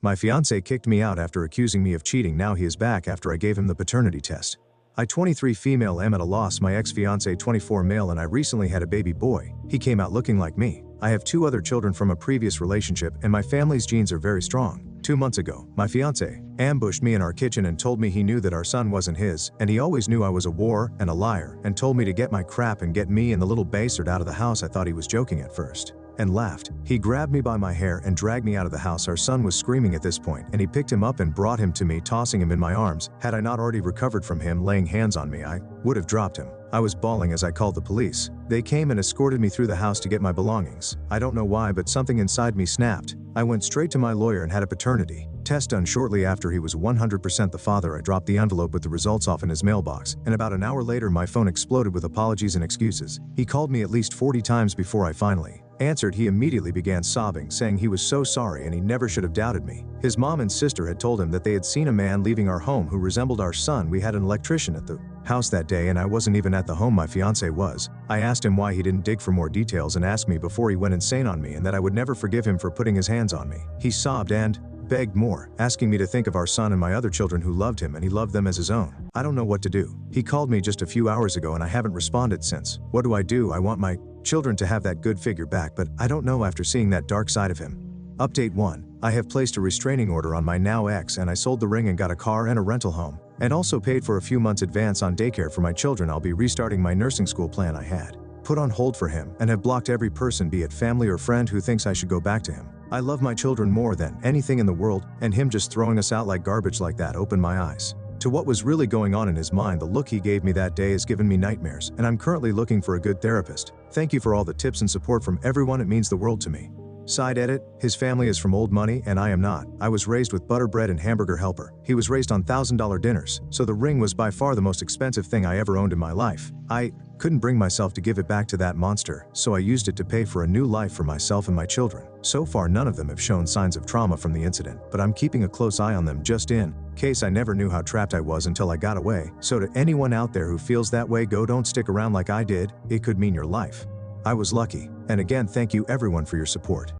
My fiancé kicked me out after accusing me of cheating. Now he is back after I gave him the paternity test. I 23 female am at a loss. My ex-fiancé 24 male and I recently had a baby boy. He came out looking like me. I have 2 other children from a previous relationship and my family's genes are very strong. 2 months ago, my fiancé ambushed me in our kitchen and told me he knew that our son wasn't his, and he always knew I was a whore and a liar, and told me to get my crap and get me and the little bastard out of the house. I thought he was joking at first and laughed. He grabbed me by my hair and dragged me out of the house. Our son was screaming at this point, and he picked him up and brought him to me, tossing him in my arms. Had I not already recovered from him laying hands on me, I would have dropped him. I was bawling as I called the police. They came and escorted me through the house to get my belongings. I don't know why, but something inside me snapped. I went straight to my lawyer and had a paternity test done. Shortly after he was 100% the father, I dropped the envelope with the results off in his mailbox, and about an hour later my phone exploded with apologies and excuses. He called me at least 40 times before I finally answered. He immediately began sobbing, saying he was so sorry and he never should have doubted me. His mom and sister had told him that they had seen a man leaving our home who resembled our son. We had an electrician at the house that day and I wasn't even at the home. My fiancé was. I asked him why he didn't dig for more details and asked me before he went insane on me, and that I would never forgive him for putting his hands on me. He sobbed and begged more, asking me to think of our son and my other children who loved him and he loved them as his own. I don't know what to do. He called me just a few hours ago and I haven't responded since. What do? I want my children to have that good figure back, but I don't know after seeing that dark side of him. Update 1. I have placed a restraining order on my now ex, and I sold the ring and got a car and a rental home, and also paid for a few months advance on daycare for my children. I'll be restarting my nursing school plan I had put on hold for him, and have blocked every person, be it family or friend, who thinks I should go back to him. I love my children more than anything in the world, and him just throwing us out like garbage like that opened my eyes to what was really going on in his mind. The look he gave me that day has given me nightmares, and I'm currently looking for a good therapist. Thank you for all the tips and support from everyone. It means the world to me. Side edit, his family is from old money and I am not. I was raised with butter bread and hamburger helper. He was raised on $1,000 dinners, so the ring was by far the most expensive thing I ever owned in my life. I couldn't bring myself to give it back to that monster, so I used it to pay for a new life for myself and my children. So far none of them have shown signs of trauma from the incident, but I'm keeping a close eye on them just in case. I never knew how trapped I was until I got away. So to anyone out there who feels that way, don't stick around like I did. It could mean your life. I was lucky. And again, thank you everyone for your support.